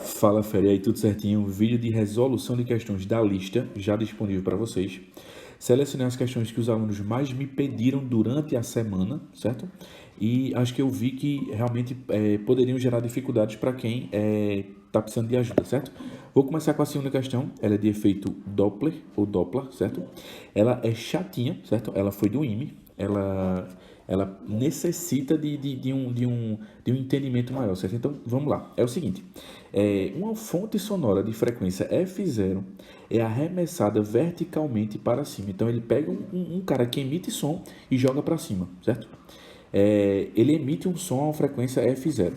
Fala, Fera, e aí, tudo certinho? Vídeo de resolução de questões da lista já disponível para vocês. Selecionei as questões que os alunos mais me pediram durante a semana, certo? E acho que eu vi que realmente poderiam gerar dificuldades para quem está precisando de ajuda, certo? Vou começar com a segunda questão. Ela é de efeito Doppler, ou Doppler, certo? Ela é chatinha, certo? Ela foi do IME. Ela necessita de um entendimento maior, certo? Então, vamos lá. É o seguinte. Uma fonte sonora de frequência F0 é arremessada verticalmente para cima. Então, ele pega um cara que emite som e joga para cima, certo? Ele emite um som a uma frequência F0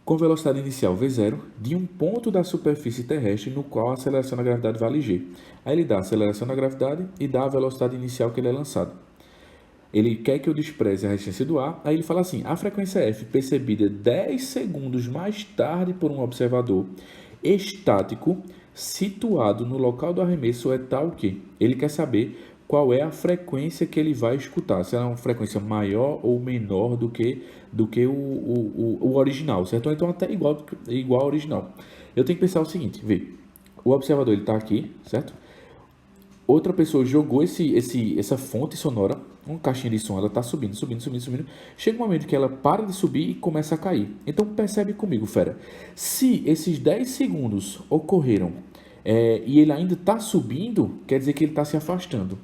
com velocidade inicial V0 de um ponto da superfície terrestre no qual a aceleração da gravidade vale g. Aí ele dá a aceleração da gravidade e dá a velocidade inicial que ele é lançado. Ele quer que eu despreze a resistência do ar, aí ele fala assim, a frequência F percebida 10 segundos mais tarde por um observador estático situado no local do arremesso é tal que ele quer saber qual é a frequência que ele vai escutar, se ela é uma frequência maior ou menor do que o original, certo? Então até igual ao original. Eu tenho que pensar o seguinte, vê, o observador ele está aqui, certo? Outra pessoa jogou essa fonte sonora, uma caixinha de som, ela está subindo. Chega um momento que ela para de subir e começa a cair. Então percebe comigo, fera. Se esses 10 segundos ocorreram e ele ainda está subindo, quer dizer que ele está se afastando.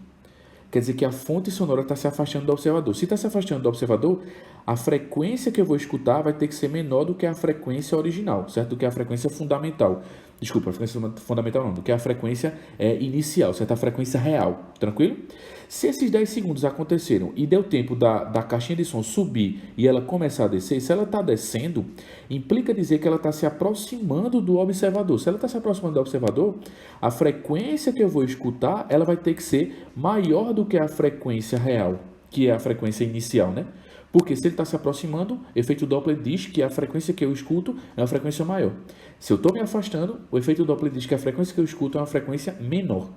Quer dizer que a fonte sonora está se afastando do observador. Se está se afastando do observador, a frequência que eu vou escutar vai ter que ser menor do que a frequência original, certo? Do que a frequência fundamental. Desculpa, a frequência fundamental não, do que a frequência inicial, certo? A frequência real, tranquilo? Se esses 10 segundos aconteceram e deu tempo da caixinha de som subir e ela começar a descer, se ela está descendo, implica dizer que ela está se aproximando do observador. Se ela está se aproximando do observador, a frequência que eu vou escutar, ela vai ter que ser maior do que a frequência real, que é a frequência inicial, né? Porque se ele está se aproximando, o efeito Doppler diz que a frequência que eu escuto é uma frequência maior. Se eu estou me afastando, o efeito Doppler diz que a frequência que eu escuto é uma frequência menor.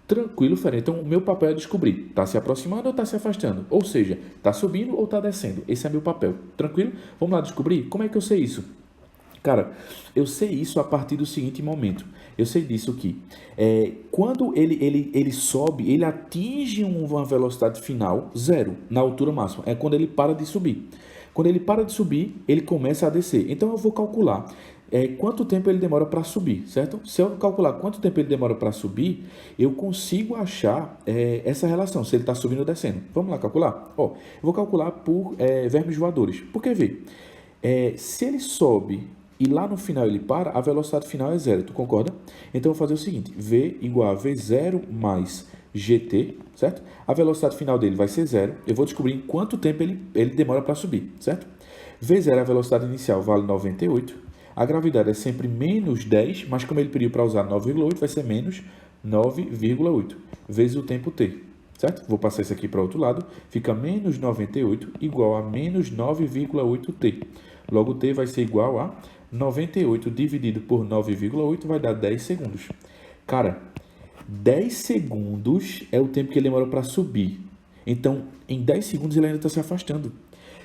Tranquilo, Fera. Então, o meu papel é descobrir, está se aproximando ou está se afastando? Ou seja, está subindo ou está descendo? Esse é meu papel. Tranquilo? Vamos lá descobrir? Como é que eu sei isso? Cara, eu sei isso a partir do seguinte momento. Eu sei disso que quando ele sobe, ele atinge uma velocidade final zero, na altura máxima. É quando ele para de subir. Quando ele para de subir, ele começa a descer. Então eu vou calcular quanto tempo ele demora para subir, certo? Se eu calcular quanto tempo ele demora para subir, eu consigo achar essa relação, se ele está subindo ou descendo. Vamos lá calcular? Ó, eu vou calcular por vermes voadores. Porque vê, se ele sobe e lá no final ele para, a velocidade final é zero, tu concorda? Então eu vou fazer o seguinte, V igual a V0 mais GT, certo? A velocidade final dele vai ser zero, eu vou descobrir em quanto tempo ele demora para subir, certo? V0 é a velocidade inicial, vale 98, a gravidade é sempre menos 10, mas como ele pediu para usar 9,8, vai ser menos 9,8, vezes o tempo t, certo? Vou passar isso aqui para o outro lado, fica menos 98 igual a menos 9,8t. Logo, t vai ser igual a 98 dividido por 9,8 vai dar 10 segundos. Cara, 10 segundos é o tempo que ele demora para subir. Então, em 10 segundos ele ainda está se afastando.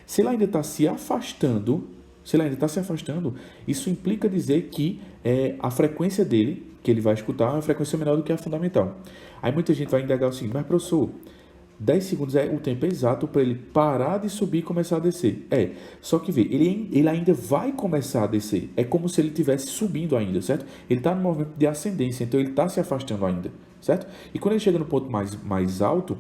Se ele ainda está se afastando, isso implica dizer que a frequência dele, que ele vai escutar, é uma frequência menor do que a fundamental. Aí muita gente vai indagar o seguinte, mas professor, 10 segundos é o tempo exato para ele parar de subir e começar a descer. Só que vê, ele ainda vai começar a descer. É como se ele estivesse subindo ainda, certo? Ele está no movimento de ascendência, então ele está se afastando ainda, certo? E quando ele chega no ponto mais alto,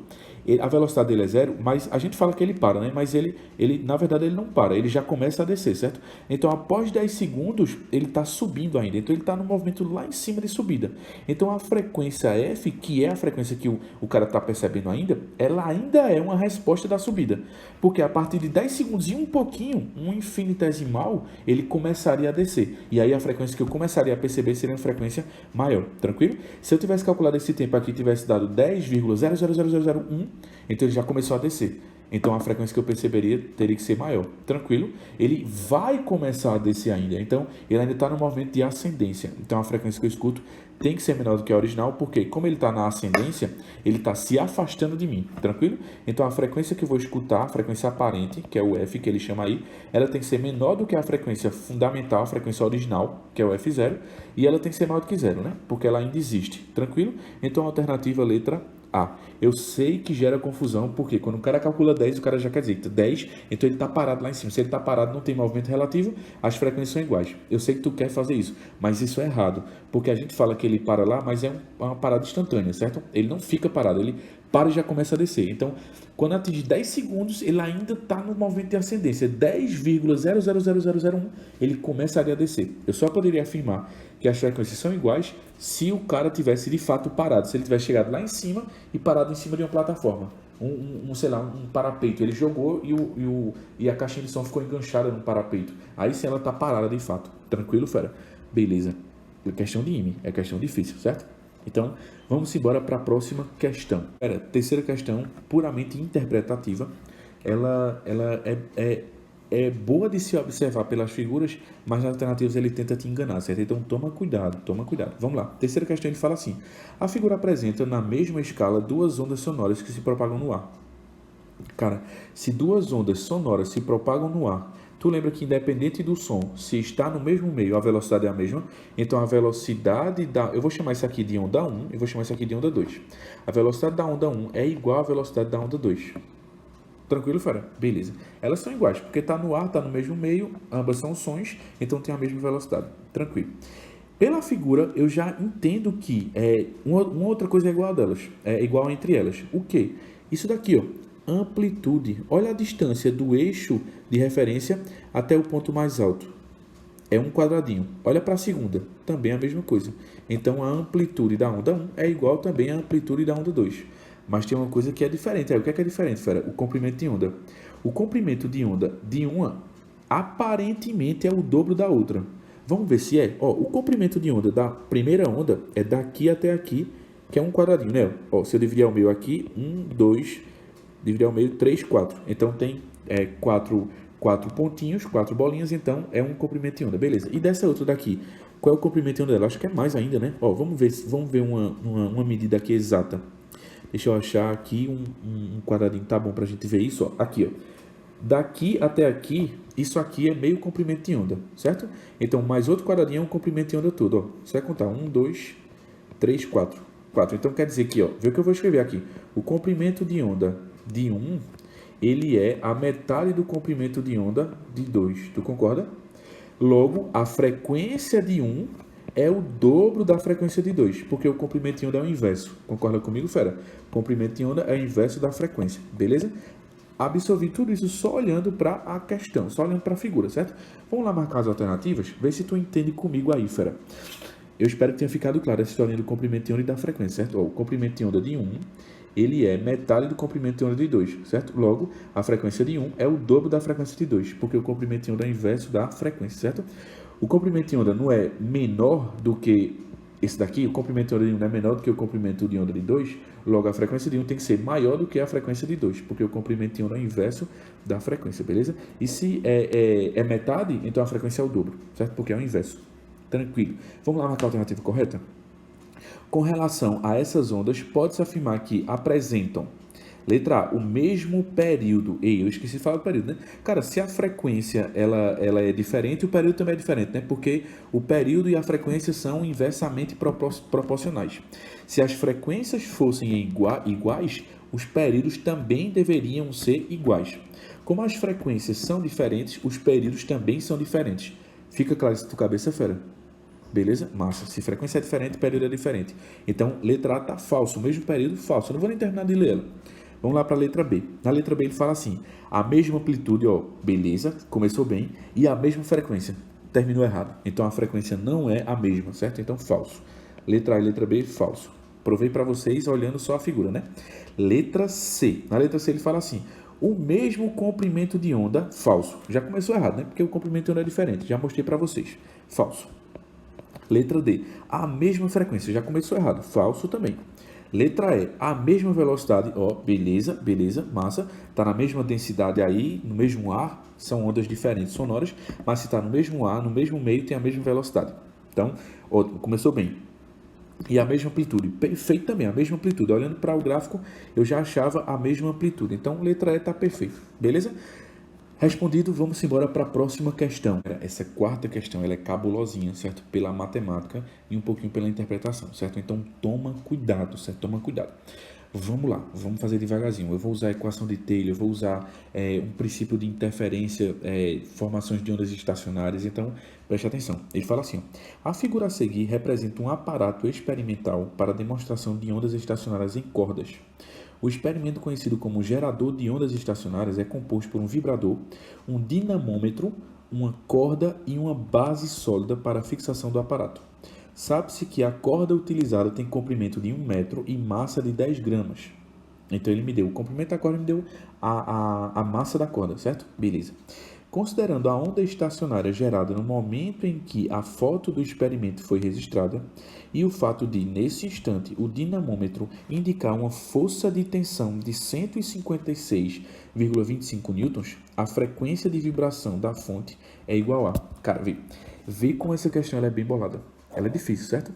a velocidade dele é zero, mas a gente fala que ele para, né? Mas ele na verdade, ele não para, ele já começa a descer, certo? Então, após 10 segundos, ele está subindo ainda. Então, ele está no movimento lá em cima de subida. Então, a frequência F, que é a frequência que o cara está percebendo ainda, ela ainda é uma resposta da subida. Porque a partir de 10 segundos e um pouquinho, um infinitesimal, ele começaria a descer. E aí, a frequência que eu começaria a perceber seria uma frequência maior, tranquilo? Se eu tivesse calculado esse tempo aqui, tivesse dado 10,00001, então ele já começou a descer. Então a frequência que eu perceberia teria que ser maior. Tranquilo? Ele vai começar a descer ainda. Então ele ainda está no movimento de ascendência. Então a frequência que eu escuto tem que ser menor do que a original, porque como ele está na ascendência, ele está se afastando de mim. Tranquilo? Então a frequência que eu vou escutar, a frequência aparente, que é o F que ele chama aí, ela tem que ser menor do que a frequência fundamental, a frequência original, que é o F0, e ela tem que ser maior do que zero, né? Porque ela ainda existe. Tranquilo? Então a alternativa letra A. Eu sei que gera confusão, porque quando o cara calcula 10, o cara já quer dizer que 10, então ele está parado lá em cima. Se ele está parado, não tem movimento relativo, as frequências são iguais. Eu sei que tu quer fazer isso, mas isso é errado, porque a gente fala que ele para lá, mas é uma parada instantânea, certo? Ele não fica parado, ele para e já começa a descer. Então, quando atingir 10 segundos, ele ainda está no movimento de ascendência. 10,000001, ele começaria a descer. Eu só poderia afirmar que as frequências são iguais se o cara tivesse de fato parado. Se ele tivesse chegado lá em cima e parado em cima de uma plataforma. Sei lá, um parapeito. Ele jogou e a caixinha de som ficou enganchada no parapeito. Aí sim ela está parada de fato. Tranquilo, fera? Beleza. É questão de IME. É questão difícil, certo? Então, vamos embora para a próxima questão. Terceira questão, puramente interpretativa. Ela é boa de se observar pelas figuras, mas nas alternativas ele tenta te enganar, certo? Então, toma cuidado, toma cuidado. Vamos lá. Terceira questão, ele fala assim. A figura apresenta, na mesma escala, duas ondas sonoras que se propagam no ar. Cara, se duas ondas sonoras se propagam no ar, tu lembra que independente do som, se está no mesmo meio, a velocidade é a mesma, então a velocidade da... Eu vou chamar isso aqui de onda 1 e vou chamar isso aqui de onda 2. A velocidade da onda 1 é igual à velocidade da onda 2. Tranquilo, fera? Beleza. Elas são iguais, porque está no ar, está no mesmo meio, ambas são sons, então tem a mesma velocidade. Tranquilo. Pela figura, eu já entendo que uma outra coisa é igual a delas, é igual entre elas. O quê? Isso daqui, ó. Amplitude. Olha a distância do eixo de referência até o ponto mais alto. É um quadradinho. Olha para a segunda. Também é a mesma coisa. Então, a amplitude da onda 1 é igual também à amplitude da onda 2. Mas tem uma coisa que é diferente. O que é diferente, fera? O comprimento de onda. O comprimento de onda de uma, aparentemente, é o dobro da outra. Vamos ver se é. Ó, o comprimento de onda da primeira onda é daqui até aqui, que é um quadradinho, né? Ó, se eu dividir ao meio aqui, 1, 2... dividir ao meio, 3, 4. Então, tem 4 pontinhos, 4 bolinhas, então é um comprimento de onda. Beleza. E dessa outra daqui, qual é o comprimento de onda dela? Acho que é mais ainda, né? Ó, vamos ver uma medida aqui exata. Deixa eu achar aqui um quadradinho, tá bom pra gente ver isso, ó. Aqui, ó. Daqui até aqui, isso aqui é meio comprimento de onda, certo? Então, mais outro quadradinho é um comprimento de onda todo, ó. Você vai contar 1, 2, 3, 4. 4. Então, quer dizer que, ó, vê o que eu vou escrever aqui. O comprimento de onda de 1, ele é a metade do comprimento de onda de 2. Tu concorda? Logo, a frequência de 1 é o dobro da frequência de 2, porque o comprimento de onda é o inverso. Concorda comigo, fera? O comprimento de onda é o inverso da frequência, beleza? Absorvi tudo isso só olhando para a questão, só olhando para a figura, certo? Vamos lá marcar as alternativas, vê se tu entende comigo aí, fera. Eu espero que tenha ficado claro essa historinha do comprimento de onda e da frequência, certo? Ó, o comprimento de onda de 1, ele é metade do comprimento de onda de 2, certo? Logo, a frequência de 1 é o dobro da frequência de 2, porque o comprimento de onda é o inverso da frequência, certo? O comprimento de onda não é menor do que esse daqui, o comprimento de onda de 1 não é menor do que o comprimento de onda de 2, logo a frequência de 1 tem que ser maior do que a frequência de 2, porque o comprimento de onda é o inverso da frequência, beleza? E se é metade, então a frequência é o dobro, certo? Porque é o inverso. Tranquilo. Vamos lá marcar a alternativa correta? Com relação a essas ondas, pode-se afirmar que apresentam, letra A, o mesmo período. Ei, eu esqueci de falar do período, né? Cara, se a frequência ela é diferente, o período também é diferente, né? Porque o período e a frequência são inversamente proporcionais. Se as frequências fossem iguais, os períodos também deveriam ser iguais. Como as frequências são diferentes, os períodos também são diferentes. Fica claro isso na tua cabeça, fera? Beleza? Massa. Se frequência é diferente, período é diferente. Então, letra A está falso. O mesmo período, falso. Eu não vou nem terminar de ler ela. Vamos lá para a letra B. Na letra B ele fala assim, a mesma amplitude, ó, beleza, começou bem, e a mesma frequência. Terminou errado. Então, a frequência não é a mesma, certo? Então, falso. Letra A e letra B, falso. Provei para vocês olhando só a figura, né? Letra C. Na letra C ele fala assim, o mesmo comprimento de onda, falso. Já começou errado, né? Porque o comprimento de onda é diferente. Já mostrei para vocês. Falso. Letra D. A mesma frequência. Já começou errado. Falso também. Letra E, a mesma velocidade, ó, beleza, beleza, massa, tá na mesma densidade aí, no mesmo ar, são ondas diferentes sonoras, mas se tá no mesmo ar, no mesmo meio, tem a mesma velocidade. Então, ó, começou bem. E a mesma amplitude, perfeito também, a mesma amplitude. Olhando para o gráfico, eu já achava a mesma amplitude. Então, letra E está perfeito, beleza? Respondido, vamos embora para a próxima questão. Essa quarta questão, ela é cabulosinha, certo? Pela matemática e um pouquinho pela interpretação, certo? Então, toma cuidado, certo? Toma cuidado. Vamos lá, vamos fazer devagarzinho. Eu vou usar a equação de Taylor, eu vou usar um princípio de interferência, formações de ondas estacionárias. Então, preste atenção. Ele fala assim, ó, a figura a seguir representa um aparato experimental para demonstração de ondas estacionárias em cordas. O experimento conhecido como gerador de ondas estacionárias é composto por um vibrador, um dinamômetro, uma corda e uma base sólida para a fixação do aparato. Sabe-se que a corda utilizada tem comprimento de 1 metro e massa de 10 gramas. Então ele me deu o comprimento da corda e me deu a massa da corda, certo? Beleza. Considerando a onda estacionária gerada no momento em que a foto do experimento foi registrada e o fato de, nesse instante, o dinamômetro indicar uma força de tensão de 156,25 newtons, a frequência de vibração da fonte é igual a... Cara, vê como essa questão ela é bem bolada. Ela é difícil, certo?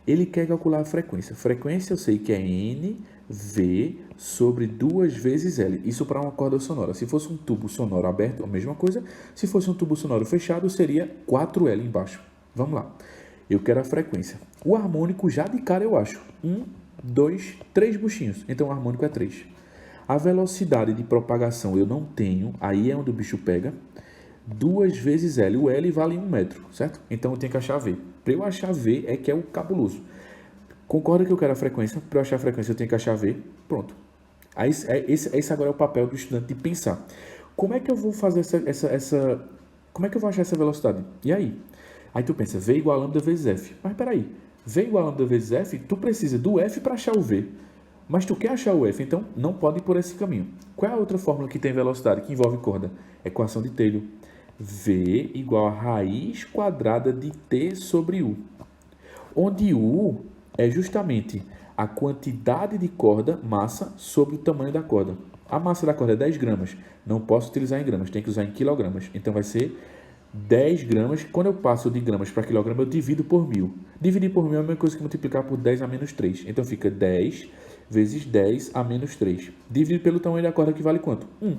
Ele quer calcular a frequência. Frequência eu sei que é NV sobre 2 vezes L. Isso para uma corda sonora. Se fosse um tubo sonoro aberto, a mesma coisa. Se fosse um tubo sonoro fechado, seria 4L embaixo. Vamos lá. Eu quero a frequência. O harmônico já de cara eu acho. 1, 2, 3 buchinhos. Então o harmônico é 3. A velocidade de propagação eu não tenho. Aí é onde o bicho pega. 2 vezes L. O L vale 1 metro, certo? Então eu tenho que achar V. Para eu achar V é que é o cabuloso. Concorda que eu quero a frequência? Para eu achar a frequência eu tenho que achar V. Pronto. Aí, esse agora é o papel do estudante de pensar. Como é que eu vou fazer como é que eu vou achar essa velocidade? E aí? Aí tu pensa, V igual a lambda vezes F. Mas peraí, V igual a lambda vezes F, tu precisa do F para achar o V. Mas tu quer achar o F, então não pode ir por esse caminho. Qual é a outra fórmula que tem velocidade, que envolve corda? Equação de Taylor. V igual a raiz quadrada de T sobre U. Onde U é justamente a quantidade de corda, massa, sobre o tamanho da corda. A massa da corda é 10 gramas. Não posso utilizar em gramas, tem que usar em quilogramas. Então vai ser 10 gramas. Quando eu passo de gramas para quilograma, eu divido por 1000. Dividir por 1000 é a mesma coisa que multiplicar por 10 a menos 3. Então fica 10 vezes 10 a menos 3. Dividido pelo tamanho da corda, que vale quanto? 1.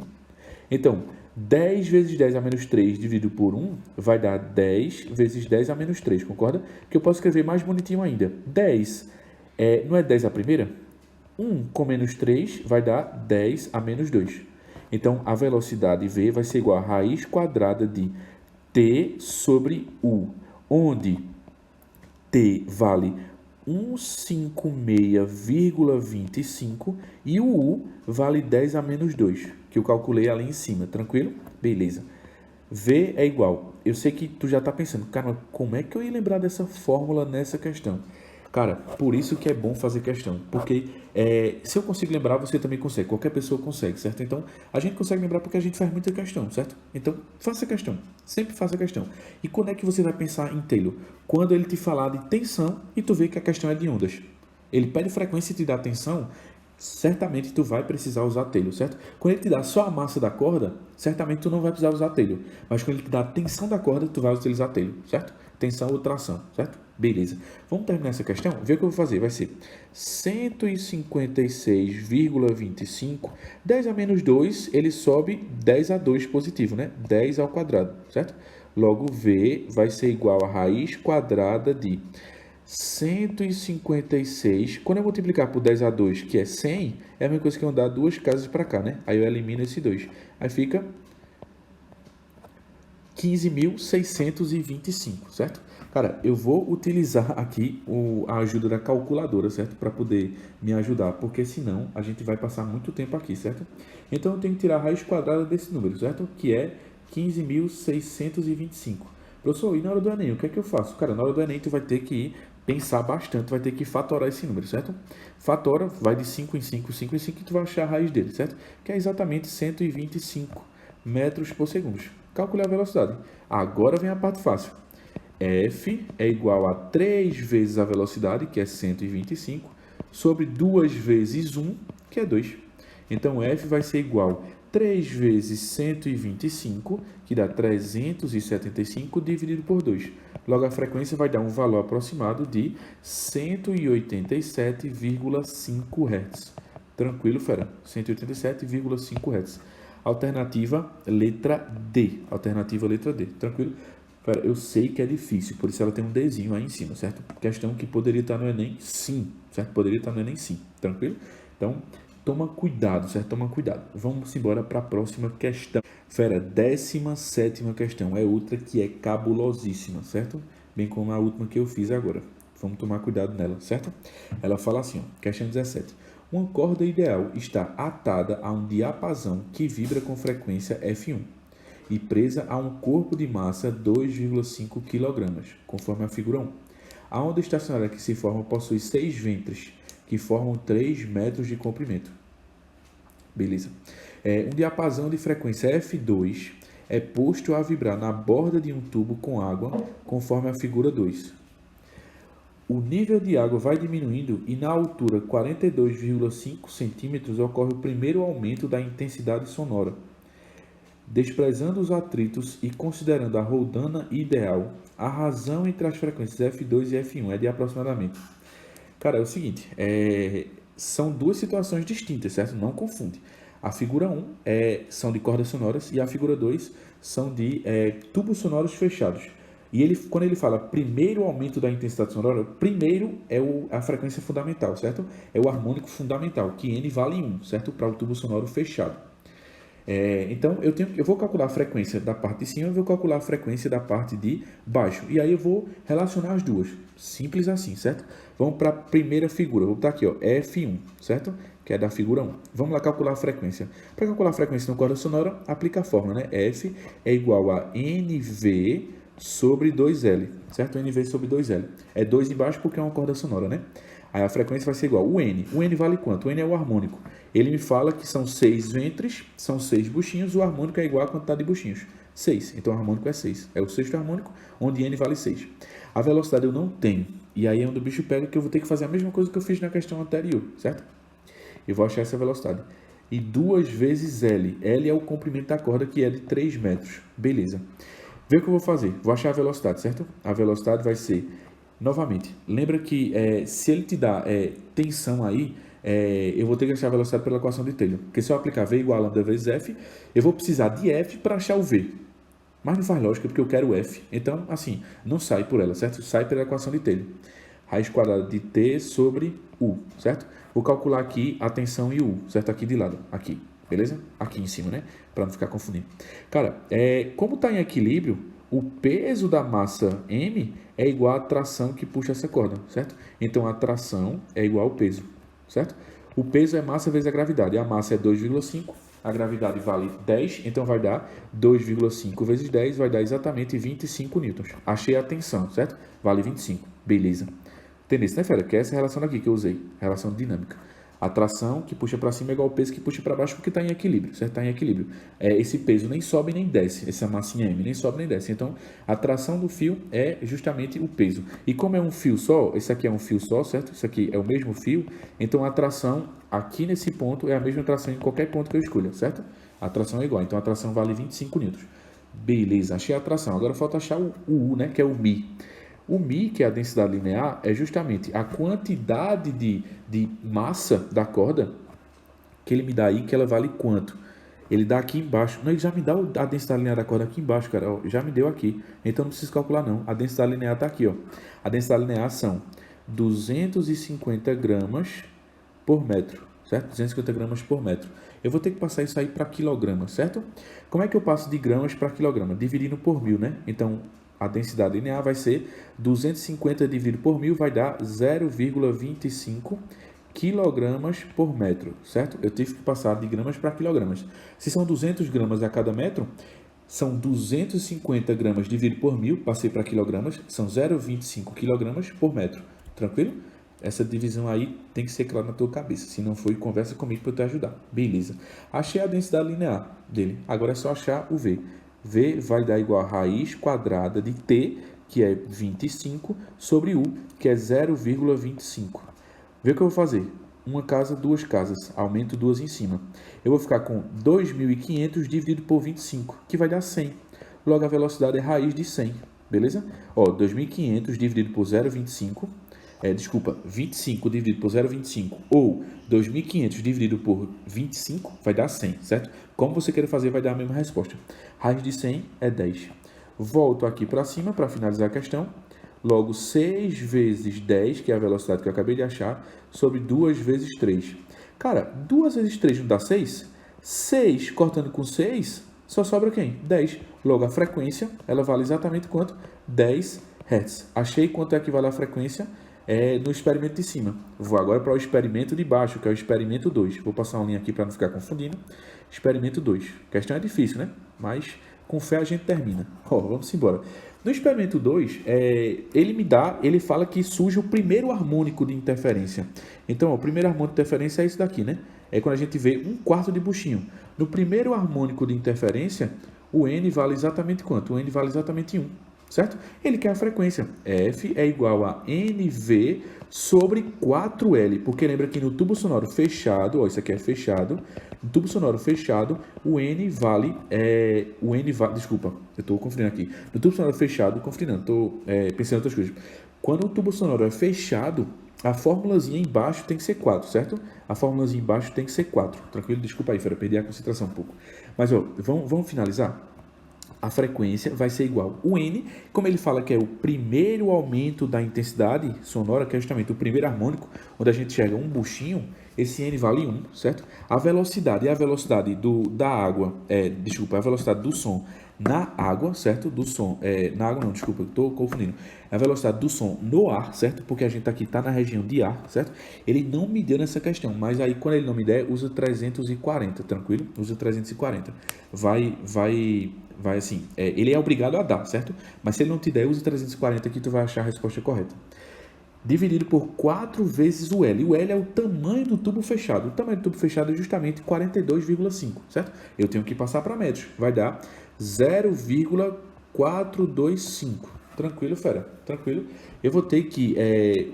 Então, 10 vezes 10 a menos 3 dividido por 1 vai dar 10 vezes 10 a menos 3, concorda? Que eu posso escrever mais bonitinho ainda. 10 não é 10 a primeira? 1 com menos 3 vai dar 10 a menos 2. Então, a velocidade V vai ser igual a raiz quadrada de T sobre U, onde T vale 156,25 e o U vale 10 a menos 2, que eu calculei ali em cima, tranquilo? Beleza. V é igual. Eu sei que tu já está pensando, cara, como é que eu ia lembrar dessa fórmula nessa questão? Cara, por isso que é bom fazer questão, porque se eu consigo lembrar, você também consegue, qualquer pessoa consegue, certo? Então, a gente consegue lembrar porque a gente faz muita questão, certo? Então, faça questão, sempre faça questão. E quando é que você vai pensar em Taylor? Quando ele te falar de tensão e tu vê que a questão é de ondas. Ele pede frequência e te dá tensão, certamente tu vai precisar usar Taylor, certo? Quando ele te dá só a massa da corda, certamente tu não vai precisar usar Taylor. Mas quando ele te dá a tensão da corda, tu vai utilizar Taylor, certo? Tensão ou tração, certo? Beleza. Vamos terminar essa questão? Vê o que eu vou fazer. Vai ser 156,25. 10 a menos 2, ele sobe 10 a 2 positivo, né? 10 ao quadrado, certo? Logo, V vai ser igual a raiz quadrada de 156. Quando eu multiplicar por 10 a 2, que é 100, é a mesma coisa que eu andar 2 casas para cá, né? Aí eu elimino esse 2. Aí fica 15.625, certo? Cara, eu vou utilizar aqui a ajuda da calculadora, certo? Para poder me ajudar, porque senão a gente vai passar muito tempo aqui, certo? Então eu tenho que tirar a raiz quadrada desse número, certo? Que é 15.625. Professor, e na hora do Enem, o que é que eu faço? Cara, na hora do Enem tu vai ter que pensar bastante, vai ter que fatorar esse número, certo? Fatora, vai de 5 em 5, 5 em 5 e tu vai achar a raiz dele, certo? Que é exatamente 125 metros por segundo. Calcular a velocidade. Agora vem a parte fácil. F é igual a 3 vezes a velocidade, que é 125, sobre 2 vezes 1, que é 2. Então, F vai ser igual a 3 vezes 125, que dá 375, dividido por 2. Logo, a frequência vai dar um valor aproximado de 187,5 Hz. Tranquilo, fera? 187,5 Hz. Alternativa letra D. Alternativa letra D. Tranquilo? Fera, eu sei que é difícil, por isso ela tem um Dzinho aí em cima, certo? Questão que poderia estar no Enem, sim. Certo? Poderia estar no Enem, sim. Tranquilo? Então, toma cuidado, certo? Toma cuidado. Vamos embora para a próxima questão. Fera, 17ª questão. É outra que é cabulosíssima, certo? Bem como a última que eu fiz agora. Vamos tomar cuidado nela, certo? Ela fala assim, ó, questão 17. Uma corda ideal está atada a um diapasão que vibra com frequência F1 e presa a um corpo de massa 2,5 kg, conforme a figura 1. A onda estacionária que se forma possui 6 ventres, que formam 3 metros de comprimento. Beleza. Um diapasão de frequência F2 é posto a vibrar na borda de um tubo com água, conforme a figura 2. O nível de água vai diminuindo e na altura 42,5 centímetros ocorre o primeiro aumento da intensidade sonora. Desprezando os atritos e considerando a roldana ideal, a razão entre as frequências F2 e F1 é de aproximadamente... Cara, é o seguinte, são duas situações distintas, certo? Não confunde. A figura 1 são de cordas sonoras e a figura 2 são de tubos sonoros fechados. E quando ele fala primeiro aumento da intensidade sonora, primeiro é a frequência fundamental, certo? É o harmônico fundamental, que N vale 1, certo? Para o tubo sonoro fechado. Então, eu vou calcular a frequência da parte de cima e vou calcular a frequência da parte de baixo. E aí eu vou relacionar as duas. Simples assim, certo? Vamos para a primeira figura. Vou botar aqui, ó, F1, certo? Que é da figura 1. Vamos lá calcular a frequência. Para calcular a frequência na corda sonora, aplica a fórmula, né? F é igual a NV sobre 2L, certo? NV sobre 2L. É 2 embaixo porque é uma corda sonora, né? Aí a frequência vai ser igual o N. O N vale quanto? O N é o harmônico. Ele me fala que são 6 ventres, são 6 buchinhos, o harmônico é igual à quantidade de buchinhos. 6. Então o harmônico é 6. É o sexto harmônico, onde N vale 6. A velocidade eu não tenho. E aí é onde o bicho pega que eu vou ter que fazer a mesma coisa que eu fiz na questão anterior, certo? Eu vou achar essa velocidade. E 2 vezes L. L é o comprimento da corda, que é de 3 metros. Beleza. Vê o que eu vou fazer. Vou achar a velocidade, certo? A velocidade vai ser... Novamente, lembra que se ele te dá tensão aí, eu vou ter que achar a velocidade pela equação de Taylor. Porque se eu aplicar V igual a lambda vezes F, eu vou precisar de F para achar o V. Mas não faz lógica porque eu quero o F. Então, assim, não sai por ela, certo? Sai pela equação de Taylor. Raiz quadrada de T sobre U, certo? Vou calcular aqui a tensão e o U, certo? Aqui de lado, aqui, beleza? Aqui em cima, né? Para não ficar confundindo. Cara, como está em equilíbrio, o peso da massa M é igual à tração que puxa essa corda, certo? Então, a tração é igual ao peso, certo? O peso é massa vezes a gravidade. A massa é 2,5, a gravidade vale 10, então vai dar 2,5 vezes 10, vai dar exatamente 25 newtons. Achei a tensão, certo? Vale 25, beleza. Entendeu, né, fera? Que é essa relação aqui que eu usei, relação dinâmica. A tração que puxa para cima é igual ao peso que puxa para baixo porque está em equilíbrio, certo? Está em equilíbrio. Esse peso nem sobe nem desce, essa massinha M nem sobe nem desce. Então, a tração do fio é justamente o peso. E como é um fio só, esse aqui é um fio só, certo? Isso aqui é o mesmo fio, então a tração aqui nesse ponto é a mesma tração em qualquer ponto que eu escolha, certo? A tração é igual, então a tração vale 25 newtons. Beleza, achei a tração. Agora falta achar o U, né, que é o Mi. O Mi, que é a densidade linear, é justamente a quantidade de massa da corda que ele me dá aí, que ela vale quanto? Ele dá aqui embaixo. Não, ele já me dá a densidade linear da corda aqui embaixo, cara. Ó, já me deu aqui. Então não preciso calcular, não. A densidade linear está aqui, ó. A densidade linear são 250 gramas por metro, certo? 250 gramas por metro. Eu vou ter que passar isso aí para quilograma, certo? Como é que eu passo de gramas para quilograma? Dividindo por 1000, né? Então, a densidade linear vai ser 250 dividido por 1000, vai dar 0,25 quilogramas por metro, certo? Eu tive que passar de gramas para quilogramas. Se são 200 gramas a cada metro, são 250 gramas dividido por 1000, passei para quilogramas, são 0,25 quilogramas por metro. Tranquilo? Essa divisão aí tem que ser clara na tua cabeça. Se não for, conversa comigo para eu te ajudar. Beleza. Achei a densidade linear dele. Agora é só achar o V. V vai dar igual a raiz quadrada de T, que é 25, sobre U, que é 0,25. Vê o que eu vou fazer. Uma casa, duas casas. Aumento duas em cima. Eu vou ficar com 2.500 dividido por 25, que vai dar 100. Logo, a velocidade é raiz de 100. Beleza? Ó, 2.500 dividido por 0,25. Desculpa, 25 dividido por 0,25 ou 2.500 dividido por 25 vai dar 100, certo? Como você queira fazer, vai dar a mesma resposta. Raiz de 100 é 10. Volto aqui para cima para finalizar a questão. Logo, 6 vezes 10, que é a velocidade que eu acabei de achar, sobre 2 vezes 3. Cara, 2 vezes 3 não dá 6? 6 cortando com 6, só sobra quem? 10. Logo, a frequência, ela vale exatamente quanto? 10 Hz. Achei quanto é que vale a frequência no experimento de cima. Vou agora para o experimento de baixo, que é o experimento 2. Vou passar uma linha aqui para não ficar confundindo. Experimento 2. A questão é difícil, né? Mas com fé a gente termina. Vamos embora. No experimento 2, ele fala que surge o primeiro harmônico de interferência. Então, o primeiro harmônico de interferência é esse daqui, né? É quando a gente vê 1/4 de buchinho. No primeiro harmônico de interferência, o N vale exatamente quanto? O N vale exatamente 1. Certo? Ele quer a frequência. F é igual a NV sobre 4L. Porque lembra que no tubo sonoro fechado, isso aqui é fechado. No tubo sonoro fechado, o N vale... desculpa, eu estou confundindo aqui. No tubo sonoro fechado, confundindo, estou pensando em outras coisas. Quando o tubo sonoro é fechado, a formulazinha embaixo tem que ser 4, certo? A formulazinha embaixo tem que ser 4. Tranquilo? Desculpa aí, Fera, perdi a concentração um pouco. Mas, vamos finalizar? A frequência vai ser igual. O N, como ele fala que é o primeiro aumento da intensidade sonora, que é justamente o primeiro harmônico, onde a gente chega um buchinho, esse N vale 1, certo? A velocidade é a velocidade da água, a velocidade do som na água, certo? Do som, na água não, desculpa, eu estou confundindo. É a velocidade do som no ar, certo? Porque a gente aqui está na região de ar, certo? Ele não me deu nessa questão, mas aí quando ele não me der, usa 340, tranquilo? Usa 340. Vai assim, ele é obrigado a dar, certo? Mas se ele não te der, usa 340 que tu vai achar a resposta correta. Dividido por 4 vezes o L. O L é o tamanho do tubo fechado. O tamanho do tubo fechado é justamente 42,5, certo? Eu tenho que passar para metros. Vai dar 0,425. Tranquilo, fera? Tranquilo. Eu vou ter que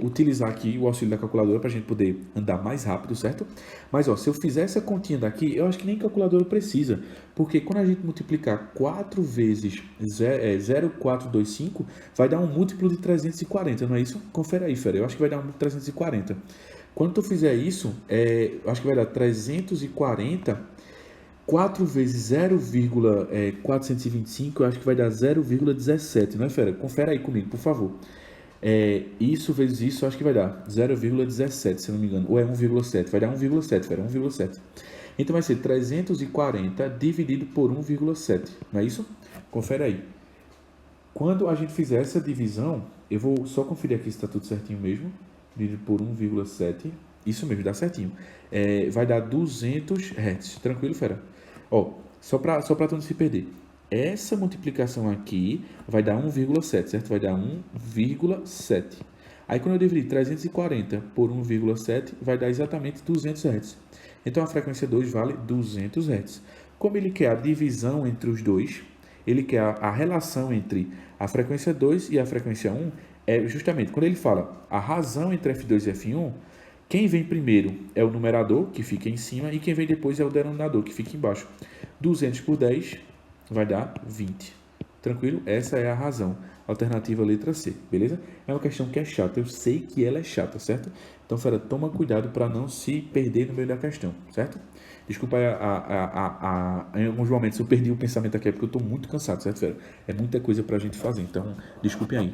utilizar aqui o auxílio da calculadora para a gente poder andar mais rápido, certo? Mas, se eu fizer essa continha daqui, eu acho que nem calculadora precisa. Porque quando a gente multiplicar 4 vezes 0,425, vai dar um múltiplo de 340, não é isso? Confere aí, fera. Eu acho que vai dar um múltiplo de 340. Quando tu fizer isso, eu acho que vai dar 340... 4 vezes 0,425, eu acho que vai dar 0,17, não é, fera? Confere aí comigo, por favor. Isso vezes isso, eu acho que vai dar 0,17, se eu não me engano. Ou é 1,7, vai dar 1,7, fera, 1,7. Então vai ser 340 dividido por 1,7, não é isso? Confere aí. Quando a gente fizer essa divisão, eu vou só conferir aqui se está tudo certinho mesmo. Dividido por 1,7, isso mesmo, dá certinho. Vai dar 200 Hz, tranquilo, fera? Só para tu não se perder. Essa multiplicação aqui vai dar 1,7, certo? Vai dar 1,7. Aí quando eu dividir 340 por 1,7, vai dar exatamente 200 Hz. Então a frequência 2 vale 200 Hz. Como ele quer a divisão entre os dois, ele quer a relação entre a frequência 2 e a frequência 1, justamente quando ele fala a razão entre F2 e F1, quem vem primeiro é o numerador, que fica em cima, e quem vem depois é o denominador, que fica embaixo. 200 por 10 vai dar 20. Tranquilo? Essa é a razão. Alternativa letra C, beleza? É uma questão que é chata, eu sei que ela é chata, certo? Então, fera, toma cuidado para não se perder no meio da questão, certo? Desculpa em alguns momentos eu perdi o pensamento aqui, porque eu estou muito cansado, certo, fera? É muita coisa para a gente fazer, então desculpem aí.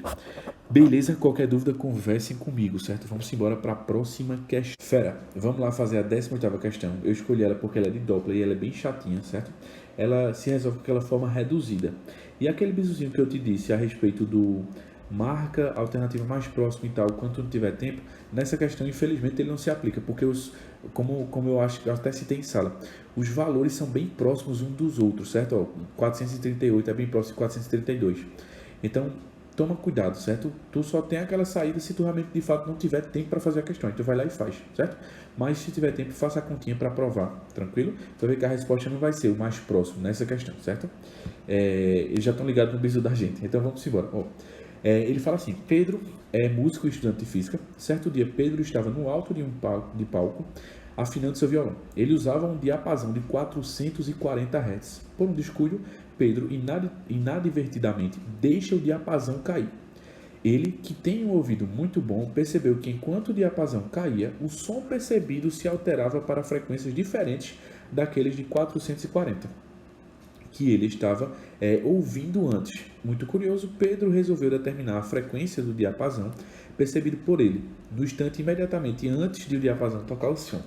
Beleza? Qualquer dúvida, conversem comigo, certo? Vamos embora para a próxima questão. Fera, vamos lá fazer a 18ª questão. Eu escolhi ela porque ela é de Doppler e ela é bem chatinha, certo? Ela se resolve com aquela forma reduzida. E aquele bizuzinho que eu te disse a respeito do marca a alternativa mais próxima e tal, quando não tiver tempo, nessa questão, infelizmente, ele não se aplica, porque como eu acho que eu até citei em sala, os valores são bem próximos uns dos outros, certo? 438 é bem próximo de 432. Então, toma cuidado, certo? Tu só tem aquela saída se tu realmente, de fato, não tiver tempo para fazer a questão. Então, vai lá e faz, certo? Mas, se tiver tempo, faça a continha para provar, tranquilo? Tu vai ver que a resposta não vai ser o mais próximo nessa questão, certo? Eles já estão ligados no bizu da gente. Então, vamos embora. Ele fala assim, Pedro é músico e estudante de física. Certo dia, Pedro estava no alto de um palco, afinando seu violão. Ele usava um diapasão de 440 Hz. Por um descuido, Pedro inadvertidamente deixa o diapasão cair. Ele, que tem um ouvido muito bom, percebeu que enquanto o diapasão caía, o som percebido se alterava para frequências diferentes daqueles de 440, que ele estava ouvindo antes. Muito curioso, Pedro resolveu determinar a frequência do diapasão percebido por ele, no instante imediatamente antes de o diapasão tocar o som.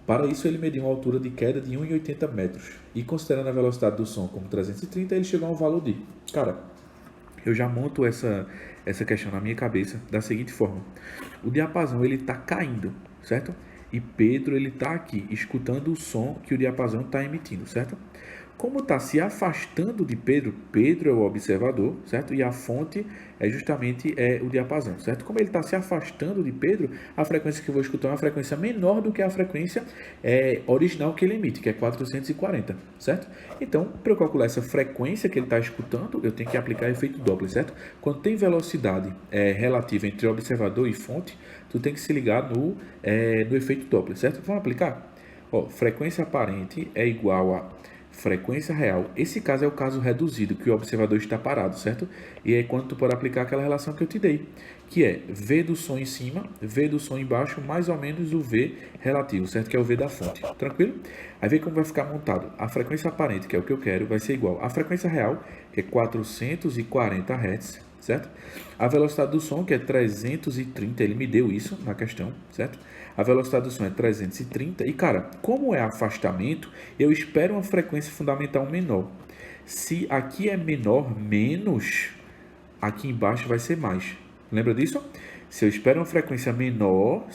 Para isso, ele mediu uma altura de queda de 1,80 metros e, considerando a velocidade do som como 330, ele chegou a um valor de... Cara, eu já monto essa questão na minha cabeça da seguinte forma. O diapasão ele está caindo, certo? E Pedro ele está aqui escutando o som que o diapasão está emitindo, certo? Como está se afastando de Pedro, Pedro é o observador, certo? E a fonte é justamente o diapasão, certo? Como ele está se afastando de Pedro, a frequência que eu vou escutar é uma frequência menor do que a frequência original que ele emite, que é 440, certo? Então, para eu calcular essa frequência que ele está escutando, eu tenho que aplicar efeito Doppler, certo? Quando tem velocidade relativa entre observador e fonte, tu tem que se ligar no efeito Doppler, certo? Vamos aplicar? Ó, frequência aparente é igual a frequência real. Esse caso é o caso reduzido, que o observador está parado, certo? E aí quando tu pode aplicar aquela relação que eu te dei, que é V do som em cima, V do som embaixo, mais ou menos o V relativo, certo? Que é o V da fonte, tranquilo? Aí vê como vai ficar montado. A frequência aparente, que é o que eu quero, vai ser igual à frequência real, que é 440 Hz, certo? A velocidade do som, que é 330, ele me deu isso na questão, certo? A velocidade do som é 330 e, cara, como é afastamento, eu espero uma frequência fundamental menor. Se aqui é menor, menos, aqui embaixo vai ser mais. Lembra disso? Se eu espero uma frequência menor,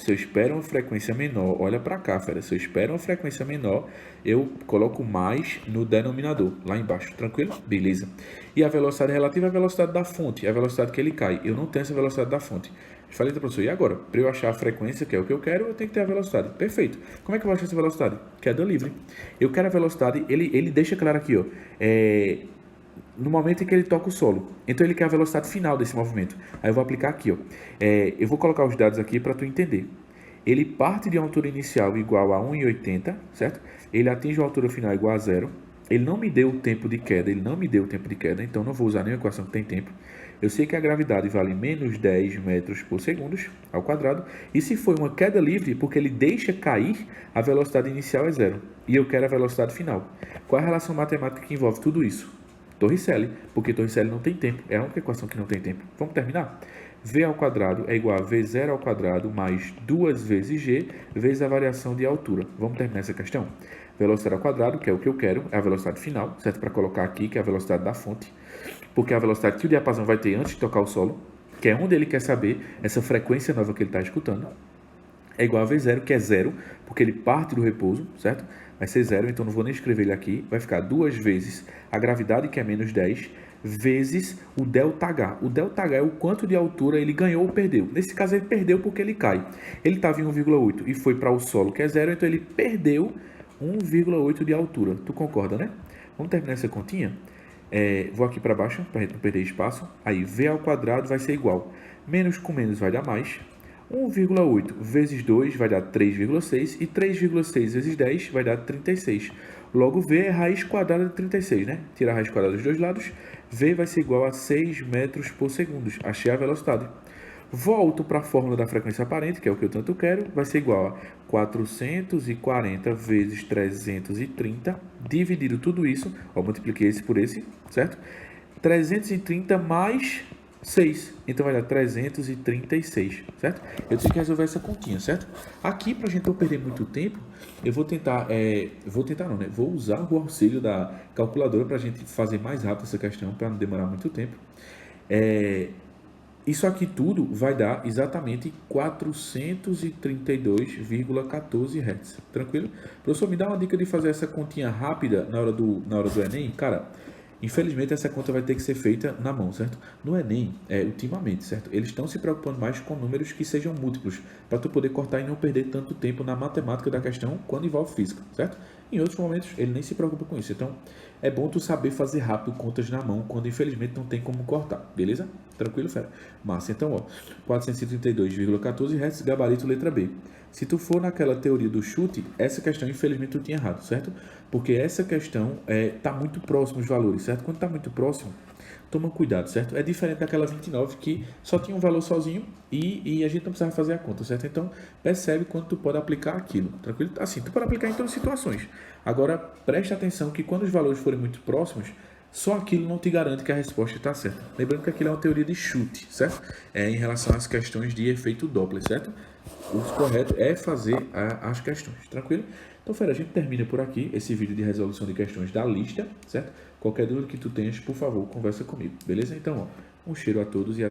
olha para cá, fera. Se eu espero uma frequência menor, eu coloco mais no denominador, lá embaixo, tranquilo? Beleza. E a velocidade relativa é a velocidade da fonte, é a velocidade que ele cai. Eu não tenho essa velocidade da fonte. Falei para o professor, e agora? Para eu achar a frequência, que é o que eu quero, eu tenho que ter a velocidade. Perfeito. Como é que eu vou achar essa velocidade? Queda livre. Eu quero a velocidade, ele deixa claro aqui, ó, no momento em que ele toca o solo. Então ele quer a velocidade final desse movimento. Aí eu vou aplicar aqui, ó. Eu vou colocar os dados aqui para tu entender. Ele parte de uma altura inicial igual a 1,80, certo? Ele atinge uma altura final igual a 0. Ele não me deu o tempo de queda, então não vou usar nenhuma equação que tem tempo. Eu sei que a gravidade vale menos 10 metros por segundo ao quadrado. E se for uma queda livre, porque ele deixa cair, a velocidade inicial é 0. E eu quero a velocidade final. Qual é a relação matemática que envolve tudo isso? Torricelli, porque Torricelli não tem tempo. É a única equação que não tem tempo. Vamos terminar? V ao quadrado é igual a V0 ao quadrado mais 2 vezes G vezes a variação de altura. Vamos terminar essa questão? Velocidade ao quadrado, que é o que eu quero, é a velocidade final, certo? Para colocar aqui, que é a velocidade da fonte, porque é a velocidade que o diapasão vai ter antes de tocar o solo, que é onde ele quer saber essa frequência nova que ele está escutando, é igual a V0, que é 0, porque ele parte do repouso, certo? Vai ser 0, então não vou nem escrever ele aqui, vai ficar 2 vezes a gravidade, que é menos 10, vezes o ΔH. O ΔH é o quanto de altura ele ganhou ou perdeu. Nesse caso ele perdeu porque ele cai. Ele estava em 1,8 e foi para o solo, que é 0, então ele perdeu 1,8 de altura. Tu concorda, né? Vamos terminar essa continha? Vou aqui para baixo, para a gente não perder espaço. Aí, V ao quadrado vai ser igual. Menos com menos vai dar mais. 1,8 vezes 2 vai dar 3,6. E 3,6 vezes 10 vai dar 36. Logo, V é raiz quadrada de 36, né? Tirar a raiz quadrada dos dois lados. V vai ser igual a 6 metros por segundo. Achei a velocidade. Volto para a fórmula da frequência aparente, que é o que eu tanto quero, vai ser igual a 440 vezes 330, dividido tudo isso, ó, multipliquei esse por esse, certo? 330 mais 6, então vai dar 336, certo? Eu tenho que resolver essa continha, certo? Aqui, para a gente não perder muito tempo, eu vou tentar, vou usar o auxílio da calculadora para a gente fazer mais rápido essa questão, para não demorar muito tempo. Isso aqui tudo vai dar exatamente 432,14 Hz. Tranquilo? Professor, me dá uma dica de fazer essa continha rápida na hora do Enem? Cara, Infelizmente, essa conta vai ter que ser feita na mão, certo? No Enem, ultimamente, certo? Eles estão se preocupando mais com números que sejam múltiplos, para tu poder cortar e não perder tanto tempo na matemática da questão quando envolve física, certo? Em outros momentos, ele nem se preocupa com isso. Então, é bom tu saber fazer rápido contas na mão, quando infelizmente não tem como cortar, beleza? Tranquilo, fera? Massa. Então, ó, 432,14 Hz, gabarito letra B. Se tu for naquela teoria do chute, essa questão, infelizmente, tu tinha errado, certo? Porque essa questão está muito próximo os valores, certo? Quando está muito próximo, toma cuidado, certo? É diferente daquela 29 que só tinha um valor sozinho e a gente não precisava fazer a conta, certo? Então, percebe quando tu pode aplicar aquilo, tranquilo? Assim, tu pode aplicar em todas as situações. Agora, preste atenção que quando os valores forem muito próximos, só aquilo não te garante que a resposta está certa. Lembrando que aquilo é uma teoria de chute, certo? Em relação às questões de efeito Doppler, certo? O correto é fazer as questões, tranquilo? Então, fera, a gente termina por aqui esse vídeo de resolução de questões da lista, certo? Qualquer dúvida que tu tenhas, por favor, conversa comigo, beleza? Então, ó, um cheiro a todos e